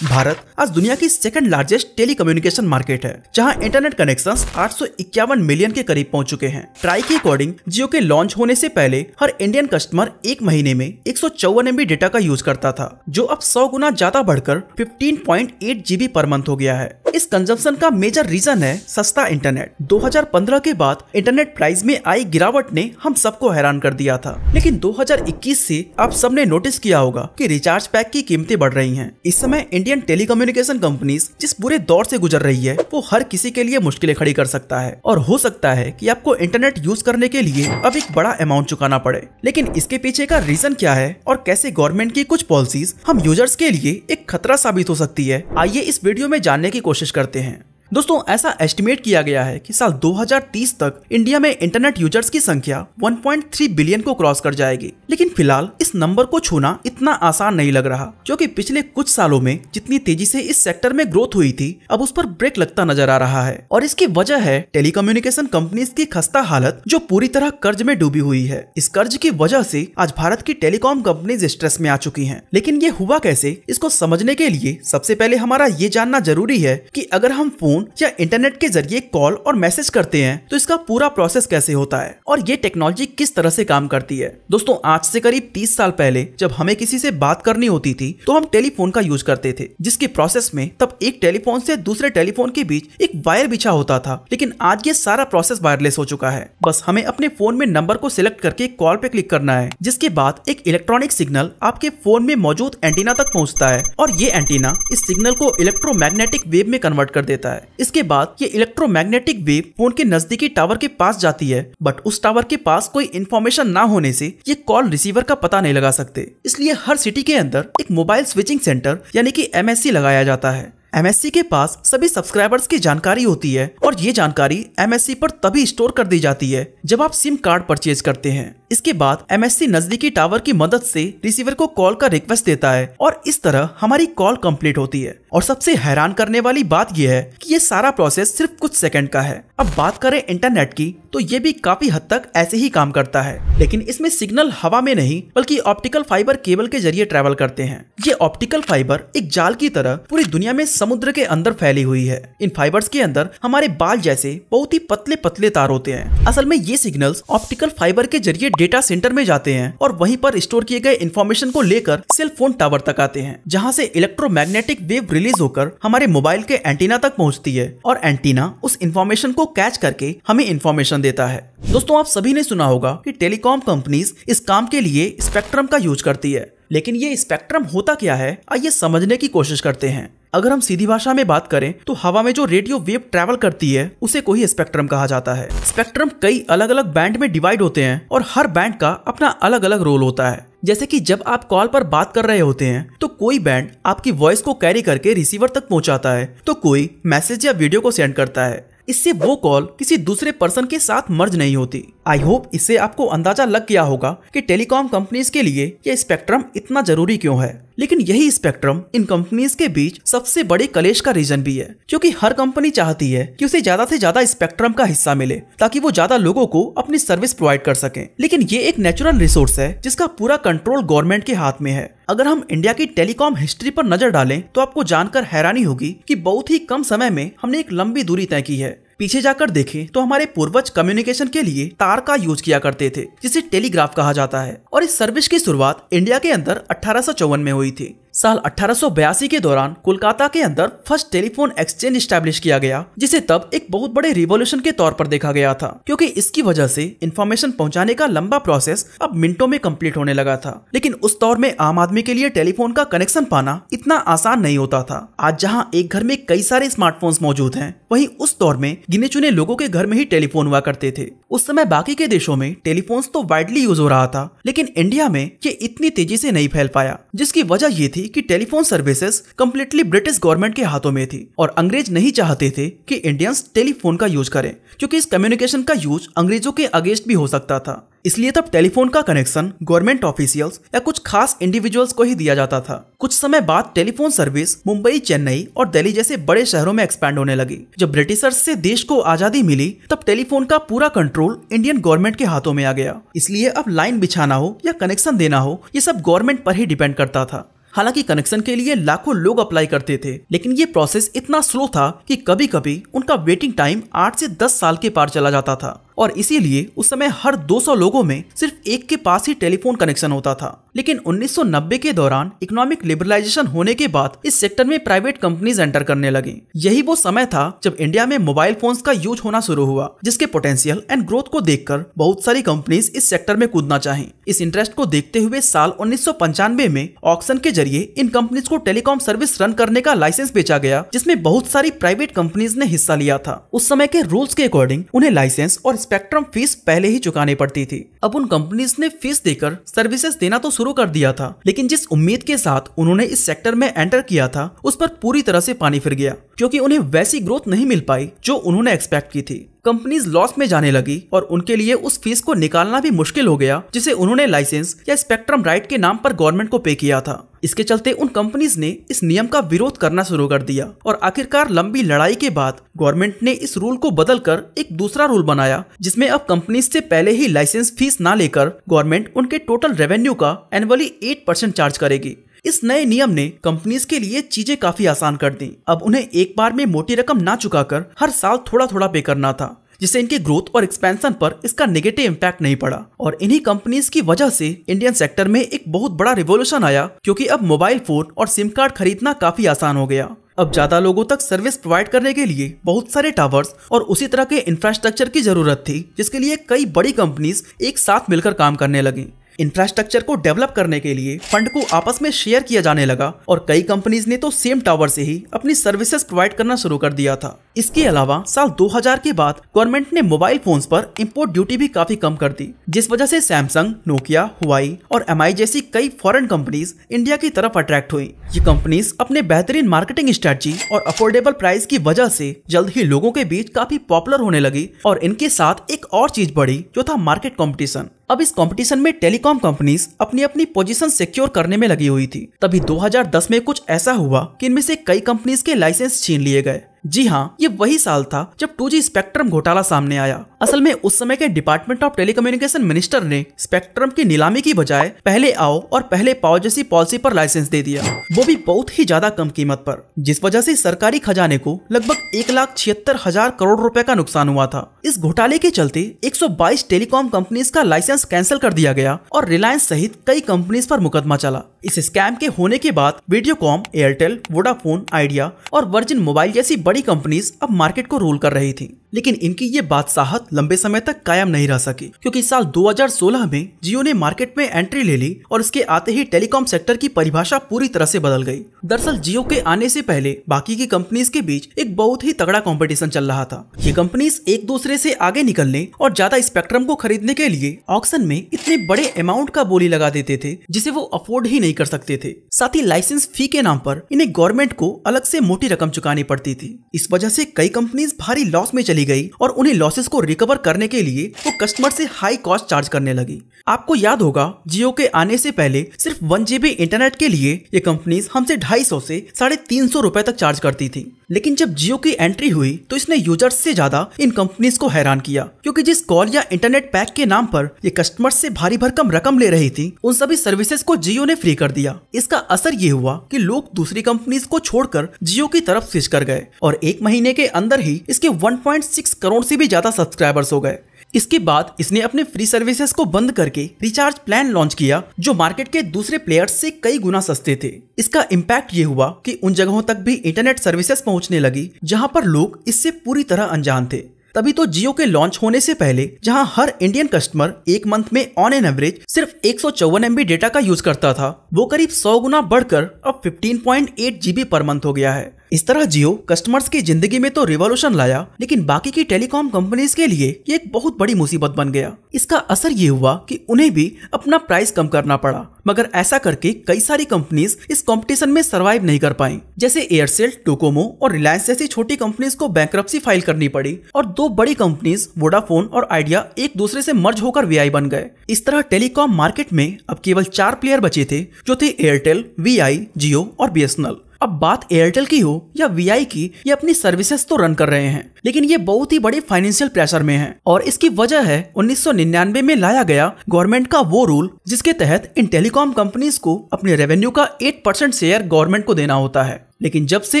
भारत आज दुनिया की सेकंड लार्जेस्ट टेलीकम्युनिकेशन मार्केट है, जहां इंटरनेट कनेक्शंस 851 मिलियन के करीब पहुंच चुके हैं। ट्राई के अकॉर्डिंग जियो के लॉन्च होने से पहले हर इंडियन कस्टमर एक महीने में 154 MB डेटा का यूज करता था, जो अब 100 गुना ज्यादा बढ़कर 15.8 GB पर मंथ हो गया है। इस कंजम्पशन का मेजर रीजन है सस्ता इंटरनेट। 2015 के बाद इंटरनेट प्राइस में आई गिरावट ने हम सबको हैरान कर दिया था, लेकिन 2021 से आप सबने नोटिस किया होगा कि रिचार्ज पैक की कीमतें बढ़ रही हैं। इस समय इंडियन टेलीकम्युनिकेशन कंपनीज जिस बुरे दौर से गुजर रही है, वो हर किसी के लिए मुश्किलें खड़ी कर सकता है और हो सकता है कि आपको इंटरनेट यूज करने के लिए अब एक बड़ा अमाउंट चुकाना पड़े। लेकिन इसके पीछे का रीजन क्या है और कैसे गवर्नमेंट की कुछ पॉलिसीज हम यूजर्स के लिए एक खतरा साबित हो सकती है, आइए इस वीडियो में जानने की कोशिश करते हैं। दोस्तों, ऐसा एस्टिमेट किया गया है कि साल 2030 तक इंडिया में इंटरनेट यूजर्स की संख्या 1.3 बिलियन को क्रॉस कर जाएगी। लेकिन फिलहाल इस नंबर को छूना इतना आसान नहीं लग रहा, क्योंकि पिछले कुछ सालों में जितनी तेजी से इस सेक्टर में ग्रोथ हुई थी, अब उस पर ब्रेक लगता नजर आ रहा है। और इसकी वजह है टेलीकम्युनिकेशन कंपनीज की खस्ता हालत, जो पूरी तरह कर्ज में डूबी हुई है। इस कर्ज की वजह से आज भारत की टेलीकॉम कंपनीज स्ट्रेस में आ चुकी हैं। लेकिन ये हुआ कैसे, इसको समझने के लिए सबसे पहले हमारा ये जानना जरूरी है कि अगर हम फोन या इंटरनेट के जरिए कॉल और मैसेज करते हैं तो इसका पूरा प्रोसेस कैसे होता है और ये टेक्नोलॉजी किस तरह से काम करती है। दोस्तों, आज से करीब 30 साल पहले जब हमें किसी से बात करनी होती थी तो हम टेलीफोन का यूज करते थे, जिसके प्रोसेस में तब एक टेलीफोन से दूसरे टेलीफोन के बीच एक वायर बिछा होता था। लेकिन आज ये सारा प्रोसेस वायरलेस हो चुका है। बस हमें अपने फोन में नंबर को सिलेक्ट करके कॉल पे क्लिक करना है, जिसके बाद एक इलेक्ट्रॉनिक सिग्नल आपके फोन में मौजूद एंटीना तक पहुंचता है और ये एंटीना इस सिग्नल को इलेक्ट्रोमैग्नेटिक वेव में कन्वर्ट कर देता है। इसके बाद ये इलेक्ट्रोमैग्नेटिक वेव फोन के नजदीकी टावर के पास जाती है, बट उस टावर के पास कोई इंफॉर्मेशन ना होने से ये कॉल रिसीवर का पता नहीं लगा सकते। इसलिए हर सिटी के अंदर एक मोबाइल स्विचिंग सेंटर यानी कि MSC लगाया जाता है। MSC के पास सभी सब्सक्राइबर्स की जानकारी होती है और ये जानकारी MSC पर तभी स्टोर कर दी जाती है जब आप सिम कार्ड परचेज करते हैं। इसके बाद MSC नजदीकी टावर की मदद से रिसीवर को कॉल का रिक्वेस्ट देता है और इस तरह हमारी कॉल कंप्लीट होती है। और सबसे हैरान करने वाली बात यह है कि ये सारा प्रोसेस सिर्फ कुछ सेकंड का है। अब बात करें इंटरनेट की, तो ये भी काफी हद तक ऐसे ही काम करता है, लेकिन इसमें सिग्नल हवा में नहीं बल्कि ऑप्टिकल फाइबर केबल के जरिए ट्रेवल करते हैं। ये ऑप्टिकल फाइबर एक जाल की तरह पूरी दुनिया में समुद्र के अंदर फैली हुई है। इन फाइबर्स के अंदर हमारे बाल जैसे बहुत ही पतले पतले तार होते हैं। असल में ये सिग्नल्स ऑप्टिकल फाइबर के जरिए डेटा सेंटर में जाते हैं और वहीं पर स्टोर किए गए इंफॉर्मेशन को लेकर सेल फोन टावर तक आते हैं, जहां से इलेक्ट्रोमैग्नेटिक वेव रिलीज होकर हमारे मोबाइल के एंटीना तक पहुंचती है और एंटीना उस इंफॉर्मेशन को कैच करके हमें इंफॉर्मेशन देता है। दोस्तों, आप सभी ने सुना होगा कि टेलीकॉम कंपनीज इस काम के लिए स्पेक्ट्रम का यूज करती है। लेकिन ये स्पेक्ट्रम होता क्या है, आइए समझने की कोशिश करते हैं। अगर हम सीधी भाषा में बात करें तो हवा में जो रेडियो वेव ट्रैवल करती है उसे को ही स्पेक्ट्रम कहा जाता है। स्पेक्ट्रम कई अलग अलग बैंड में डिवाइड होते हैं और हर बैंड का अपना अलग अलग रोल होता है। जैसे कि जब आप कॉल पर बात कर रहे होते हैं तो कोई बैंड आपकी वॉइस को कैरी करके रिसीवर तक पहुंचाता है, तो कोई मैसेज या वीडियो को सेंड करता है। इससे वो कॉल किसी दूसरे पर्सन के साथ मर्ज नहीं होती। आई होप इससे आपको अंदाजा लग गया होगा कि टेलीकॉम कंपनीज के लिए यह स्पेक्ट्रम इतना जरूरी क्यों है। लेकिन यही स्पेक्ट्रम इन कंपनीज के बीच सबसे बड़े कलेश का रीजन भी है, क्योंकि हर कंपनी चाहती है कि उसे ज्यादा से ज्यादा स्पेक्ट्रम का हिस्सा मिले ताकि वो ज्यादा लोगों को अपनी सर्विस प्रोवाइड कर सके। लेकिन ये एक नेचुरल रिसोर्स है जिसका पूरा कंट्रोल गवर्नमेंट के हाथ में है। अगर हम इंडिया की टेलीकॉम हिस्ट्री पर नजर डालें तो आपको जानकर हैरानी होगी कि बहुत ही कम समय में हमने एक लंबी दूरी तय की है। पीछे जाकर देखें तो हमारे पूर्वज कम्युनिकेशन के लिए तार का यूज किया करते थे, जिसे टेलीग्राफ कहा जाता है, और इस सर्विस की शुरुआत इंडिया के अंदर 1854 में हुई थी। साल 1882 के दौरान कोलकाता के अंदर फर्स्ट टेलीफोन एक्सचेंज स्टैब्लिश किया गया, जिसे तब एक बहुत बड़े रिवॉल्यूशन के तौर पर देखा गया था, क्योंकि इसकी वजह से इंफॉर्मेशन पहुंचाने का लंबा प्रोसेस अब मिनटों में कंप्लीट होने लगा था। लेकिन उस दौर में आम आदमी के लिए टेलीफोन का कनेक्शन पाना इतना आसान नहीं होता था। आज जहां एक घर में कई सारे स्मार्टफोन्स मौजूद हैं, वहीं उस दौर में गिने चुने लोगों के घर में ही टेलीफोन हुआ करते थे। उस समय बाकी के देशों में टेलीफोन्स तो वाइडली यूज हो रहा था, लेकिन इंडिया में ये इतनी तेजी से नहीं फैल पाया, जिसकी वजह ये थी कि telephone services completely British government के हाथों में थी और अंग्रेज नहीं चाहते थे कि इंडियंस टेलीफोन का यूज करें, क्योंकि इस कम्युनिकेशन का यूज अंग्रेजों के अगेंस्ट भी हो सकता था। इसलिए तब टेलीफोन का कनेक्शन गवर्नमेंट ऑफिशियल्स या कुछ खास इंडिविजुअल्स को ही दिया जाता था। कुछ समय बाद टेलीफोन सर्विस मुंबई, चेन्नई और दिल्ली जैसे बड़े शहरों में एक्सपैंड होने लगी। जब ब्रिटिशर्स से देश को आजादी मिली तब टेलीफोन का पूरा कंट्रोल इंडियन गवर्नमेंट के हाथों में आ गया। इसलिए अब लाइन बिछाना हो या कनेक्शन देना हो, ये सब गवर्नमेंट पर ही डिपेंड करता था। हालांकि कनेक्शन के लिए लाखों लोग अप्लाई करते थे, लेकिन ये प्रोसेस इतना स्लो था कि कभी कभी उनका वेटिंग टाइम 8 से 10 साल के पार चला जाता था और इसीलिए उस समय हर 200 लोगों में सिर्फ एक के पास ही टेलीफोन कनेक्शन होता था। लेकिन 1990 के दौरान इकोनॉमिक लिबरलाइजेशन होने के बाद इस सेक्टर में प्राइवेट कंपनीज एंटर करने लगी। यही वो समय था जब इंडिया में मोबाइल फोन्स का यूज होना शुरू हुआ, जिसके पोटेंशियल एंड ग्रोथ को देखकर बहुत सारी कंपनीज इस सेक्टर में कूदना चाहीं। इस इंटरेस्ट को देखते हुए साल 1995 में ऑक्शन के जरिए इन कंपनीज को टेलीकॉम सर्विस रन करने का लाइसेंस बेचा गया, जिसमें बहुत सारी प्राइवेट कंपनीज ने हिस्सा लिया था। उस समय के रूल्स के अकॉर्डिंग उन्हें लाइसेंस और स्पेक्ट्रम फीस पहले ही चुकानी पड़ती थी। अब उन कंपनीज ने फीस देकर सर्विसेज देना तो शुरू कर दिया था, लेकिन जिस उम्मीद के साथ उन्होंने इस सेक्टर में एंटर किया था उस पर पूरी तरह से पानी फिर गया, क्योंकि उन्हें वैसी ग्रोथ नहीं मिल पाई जो उन्होंने एक्सपेक्ट की थी। कंपनीज लॉस में जाने लगी और उनके लिए उस फीस को निकालना भी मुश्किल हो गया जिसे उन्होंने लाइसेंस या स्पेक्ट्रम राइट के नाम पर गवर्नमेंट को पे किया था। इसके चलते उन कंपनीज ने इस नियम का विरोध करना शुरू कर दिया और आखिरकार लंबी लड़ाई के बाद गवर्नमेंट ने इस रूल को बदलकर एक दूसरा रूल बनाया, जिसमें अब कंपनीज से पहले ही लाइसेंस फीस ना लेकर गवर्नमेंट उनके टोटल रेवेन्यू का एनुअली 8% चार्ज करेगी। इस नए नियम ने कंपनीज के लिए चीजें काफी आसान कर दी। अब उन्हें एक बार में मोटी रकम ना चुकाकर हर साल थोड़ा थोड़ा पे करना था, जिससे इनके ग्रोथ और एक्सपेंशन पर इसका नेगेटिव इम्पैक्ट नहीं पड़ा। और इन्हीं कंपनीज की वजह से इंडियन सेक्टर में एक बहुत बड़ा रिवॉल्यूशन आया, क्योंकि अब मोबाइल फोन और सिम कार्ड खरीदना काफी आसान हो गया। अब ज्यादा लोगों तक सर्विस प्रोवाइड करने के लिए बहुत सारे टावर्स और उसी तरह के इंफ्रास्ट्रक्चर की जरूरत थी, जिसके लिए कई बड़ी कंपनीज एक साथ मिलकर काम करने लगी। इंफ्रास्ट्रक्चर को डेवलप करने के लिए फंड को आपस में शेयर किया जाने लगा और कई कंपनीज ने तो सेम टावर से ही अपनी सर्विसेज प्रोवाइड करना शुरू कर दिया था। इसके अलावा साल 2000 के बाद गवर्नमेंट ने मोबाइल फोन्स पर इंपोर्ट ड्यूटी भी काफी कम कर दी, जिस वजह से सैमसंग, नोकिया, हुआई और एमआई जैसी कई फॉरेन कंपनीज इंडिया की तरफ अट्रैक्ट हुई। ये कंपनीज अपने बेहतरीन मार्केटिंग स्ट्रेटजी और अफोर्डेबल प्राइस की वजह से जल्द ही लोगों के बीच काफी पॉपुलर होने लगी और इनके साथ एक और चीज बढ़ी जो था मार्केट कंपटीशन। अब इस कंपटीशन में टेलीकॉम कंपनीज अपनी अपनी पोजीशन सिक्योर करने में लगी हुई थी। तभी 2010 में कुछ ऐसा हुआ कि इनमें से कई कंपनीज के लाइसेंस छीन लिए गए। जी हाँ, ये वही साल था जब 2G स्पेक्ट्रम घोटाला सामने आया। असल में उस समय के डिपार्टमेंट ऑफ टेलीकम्युनिकेशन मिनिस्टर ने स्पेक्ट्रम की नीलामी की बजाय पहले आओ और पहले पाओ जैसी पॉलिसी पर लाइसेंस दे दिया, वो भी बहुत ही ज्यादा कम कीमत पर, जिस वजह से सरकारी खजाने को लगभग 1,76,000 करोड़ रुपए का नुकसान हुआ था। इस घोटाले के चलते 122 टेलीकॉम कंपनीज का लाइसेंस कैंसिल कर दिया गया और रिलायंस सहित कई कंपनीज पर मुकदमा चला। इस स्कैम के होने के बाद वीडियोकॉम, एयरटेल, वोडाफोन, आइडिया और वर्जिन मोबाइल जैसी बड़ी कंपनीज अब मार्केट को रूल कर रही थी। लेकिन इनकी ये बादशाहत लंबे समय तक कायम नहीं रह सकी, क्योंकि साल 2016 में जियो ने मार्केट में एंट्री ले ली और इसके आते ही टेलीकॉम सेक्टर की परिभाषा पूरी तरह से बदल गई। दरअसल जियो के आने से पहले बाकी की कंपनीज के बीच एक बहुत ही तगड़ा कंपटीशन चल रहा था। ये कंपनीज एक दूसरे से आगे निकलने और ज्यादा स्पेक्ट्रम को खरीदने के लिए ऑक्शन में इतने बड़े अमाउंट का बोली लगा देते थे जिसे वो अफोर्ड ही नहीं कर सकते थे। साथ ही लाइसेंस फी के नाम पर इन्हें गवर्नमेंट को अलग से मोटी रकम चुकानी पड़ती थी। इस वजह से कई कंपनीज भारी लॉस में चली गई और उन्हें लॉसेस को रिकवर करने के लिए वो कस्टमर से हाई कॉस्ट चार्ज करने लगी। आपको याद होगा, जियो के आने से पहले सिर्फ 1 GB इंटरनेट के लिए ये कंपनीज हमसे 250 से 350 रुपए तक चार्ज करती थी। लेकिन जब जियो की एंट्री हुई तो इसने यूजर्स से ज्यादा इन कंपनीज को हैरान किया, क्योंकि जिस कॉल या इंटरनेट पैक के नाम पर ये कस्टमर से भारी भरकम रकम ले रही थी, उन सभी सर्विसेज को जियो ने फ्री कर दिया। इसका असर ये हुआ कि लोग दूसरी कंपनीज को छोड़कर जियो की तरफ स्विच कर गए और एक महीने के अंदर ही इसके 1.6 करोड़ से भी ज्यादा सब्सक्राइबर्स हो गए। इसके बाद इसने अपने फ्री सर्विसेज को बंद करके रिचार्ज प्लान लॉन्च किया, जो मार्केट के दूसरे प्लेयर्स से कई गुना सस्ते थे। इसका इम्पैक्ट ये हुआ कि उन जगहों तक भी इंटरनेट सर्विसेज पहुंचने लगी जहां पर लोग इससे पूरी तरह अनजान थे। तभी तो जियो के लॉन्च होने से पहले जहां हर इंडियन कस्टमर एक मंथ में ऑन एन एवरेज सिर्फ 154 MB डेटा का यूज करता था, वो करीब 100 गुना बढ़कर अब 15.8 GB पर मंथ हो गया है। इस तरह जियो कस्टमर्स की जिंदगी में तो रिवॉल्यूशन लाया, लेकिन बाकी की टेलीकॉम कंपनीज के लिए ये एक बहुत बड़ी मुसीबत बन गया। इसका असर ये हुआ कि उन्हें भी अपना प्राइस कम करना पड़ा, मगर ऐसा करके कई सारी कंपनीज इस कंपटीशन में सरवाइव नहीं कर पाई। जैसे एयरसेल, डोकोमो और रिलायंस जैसी छोटी कंपनीज को बैंकरप्सी फाइल करनी पड़ी और 2 बड़ी कंपनीज वोडाफोन और आइडिया एक दूसरे से मर्ज होकर वीआई बन गए। इस तरह टेलीकॉम मार्केट में अब केवल 4 प्लेयर बचे थे, जो थे एयरटेल, वीआई, जियो और बीएसएनएल। अब बात एयरटेल की हो या वीआई की, ये अपनी सर्विसेज तो रन कर रहे हैं, लेकिन ये बहुत ही बड़े फाइनेंशियल प्रेशर में है। और इसकी वजह है 1999 में लाया गया गवर्नमेंट का वो रूल जिसके तहत इन टेलीकॉम कंपनीज को अपने रेवेन्यू का 8% शेयर गवर्नमेंट को देना होता है। लेकिन जब से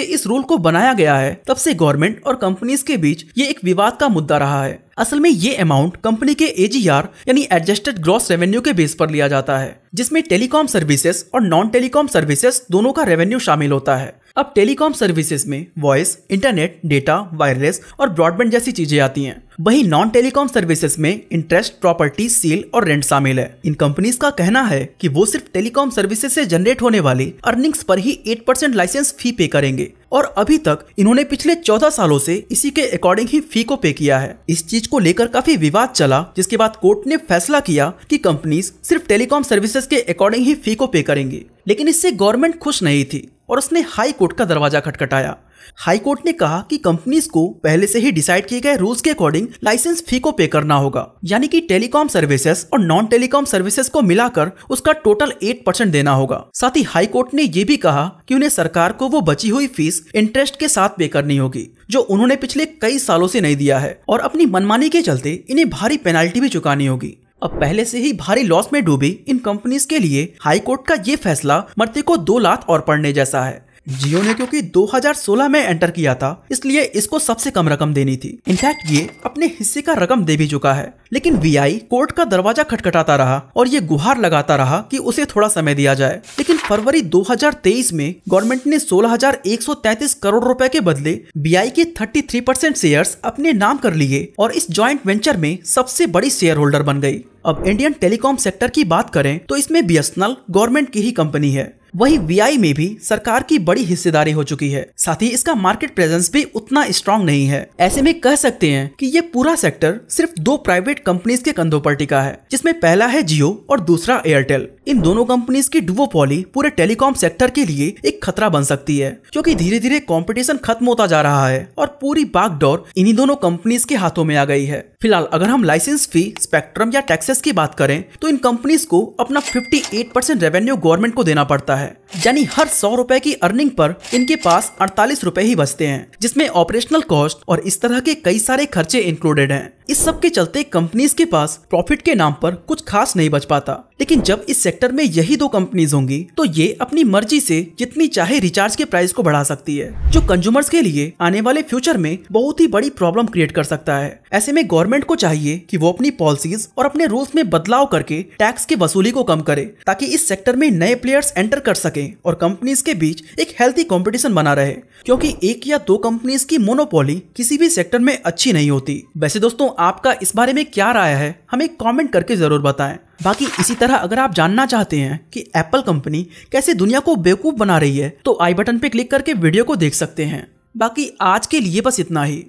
इस रूल को बनाया गया है तब से गवर्नमेंट और कंपनीज के बीच ये एक विवाद का मुद्दा रहा है। असल में ये अमाउंट कंपनी के एजीआर यानी एडजस्टेड ग्रॉस रेवेन्यू के बेस पर लिया जाता है, जिसमें टेलीकॉम सर्विसेज और नॉन टेलीकॉम सर्विसेज दोनों का रेवेन्यू शामिल होता है। अब टेलीकॉम सर्विसेज में वॉइस, इंटरनेट, डेटा, वायरलेस और ब्रॉडबैंड जैसी चीजें आती हैं। वहीं नॉन टेलीकॉम सर्विसेज में इंटरेस्ट, प्रॉपर्टी, सील और रेंट शामिल है। इन कंपनीज का कहना है कि वो सिर्फ टेलीकॉम सर्विसेज से जनरेट होने वाली अर्निंग्स पर ही 8% लाइसेंस फी पे करेंगे और अभी तक इन्होंने पिछले 14 सालों से इसी के अकॉर्डिंग ही फी को पे किया है। इस चीज को लेकर काफी विवाद चला, जिसके बाद कोर्ट ने फैसला किया कि कंपनीज सिर्फ टेलीकॉम सर्विसेज के अकॉर्डिंग ही फी को पे करेंगी। लेकिन इससे गवर्नमेंट खुश नहीं थी और उसने हाई कोर्ट का दरवाजा खटखटाया। हाई कोर्ट ने कहा कि कंपनीज को पहले से ही डिसाइड किए गए रूल्स के अकॉर्डिंग लाइसेंस फी को पे करना होगा, यानी कि टेलीकॉम सर्विसेज और नॉन टेलीकॉम सर्विसेज को मिलाकर उसका टोटल 8% देना होगा। साथ ही हाई कोर्ट ने ये भी कहा कि उन्हें सरकार को वो बची हुई फीस इंटरेस्ट के साथ पे करनी होगी, जो उन्होंने पिछले कई सालों से नहीं दिया है, और अपनी मनमानी के चलते इन्हें भारी पेनाल्टी भी चुकानी होगी। अब पहले से ही भारी लॉस में डूबी इन कंपनीज के लिए हाई कोर्ट का ये फैसला मरते को 2 लात और पड़ने जैसा है। जियो ने क्योंकि 2016 में एंटर किया था, इसलिए इसको सबसे कम रकम देनी थी। इनफैक्ट ये अपने हिस्से का रकम दे भी चुका है, लेकिन वीआई कोर्ट का दरवाजा खटखटाता रहा और ये गुहार लगाता रहा कि उसे थोड़ा समय दिया जाए। लेकिन फरवरी 2023 में गवर्नमेंट ने 16,133 करोड़ रुपए के बदले वीआई के 33% शेयर्स अपने नाम कर लिए और इस जॉइंट वेंचर में सबसे बड़ी शेयर होल्डर बन गई। अब इंडियन टेलीकॉम सेक्टर की बात करें तो इसमें बीएसएनएल गवर्नमेंट की ही कंपनी है। वहीं वीआई में भी सरकार की बड़ी हिस्सेदारी हो चुकी है। साथ ही इसका मार्केट प्रेजेंस भी उतना स्ट्रांग नहीं है। ऐसे में कह सकते हैं कि ये पूरा सेक्टर सिर्फ 2 प्राइवेट कंपनीज के कंधों पर टिका है, जिसमें पहला है जियो और दूसरा एयरटेल। इन दोनों कंपनीज की डुओपोली पूरे टेलीकॉम सेक्टर के लिए एक खतरा बन सकती है, क्योंकि धीरे धीरे कंपटीशन खत्म होता जा रहा है और पूरी बागडोर इन्हीं दोनों कंपनीज के हाथों में आ गई है। फिलहाल अगर हम लाइसेंस फी, स्पेक्ट्रम या टैक्सेस की बात करें तो इन कंपनीज को अपना 58% रेवेन्यू गवर्नमेंट को देना पड़ता है, यानी हर 100 रुपए की अर्निंग पर इनके पास 48 रुपए ही बचते हैं, जिसमें ऑपरेशनल कॉस्ट और इस तरह के कई सारे खर्चे इंक्लूडेड हैं। इस सब के चलते कंपनीज के पास प्रॉफिट के नाम पर कुछ खास नहीं बच पाता। लेकिन जब इस सेक्टर में यही 2 कंपनीज होंगी तो ये अपनी मर्जी से जितनी चाहे रिचार्ज के प्राइस को बढ़ा सकती है, जो कंज्यूमर्स के लिए आने वाले फ्यूचर में बहुत ही बड़ी प्रॉब्लम क्रिएट कर सकता है। ऐसे में गवर्नमेंट को चाहिए कि वो अपनी पॉलिसीज और अपने रूल्स में बदलाव करके टैक्स की वसूली को कम करे, ताकि इस सेक्टर में नए प्लेयर्स एंटर कर सके और कंपनीज के बीच एक हेल्थी कंपटीशन बना रहे, क्योंकि 1 या 2 कंपनीज की मोनोपोली किसी भी सेक्टर में अच्छी नहीं होती। वैसे दोस्तों, आपका इस बारे में क्या राय है, हमें कमेंट करके जरूर बताएं। बाकी इसी तरह अगर आप जानना चाहते हैं कि एप्पल कंपनी कैसे दुनिया को बेवकूफ बना रही है तो आई बटन पे क्लिक करके वीडियो को देख सकते हैं। बाकी आज के लिए बस इतना ही।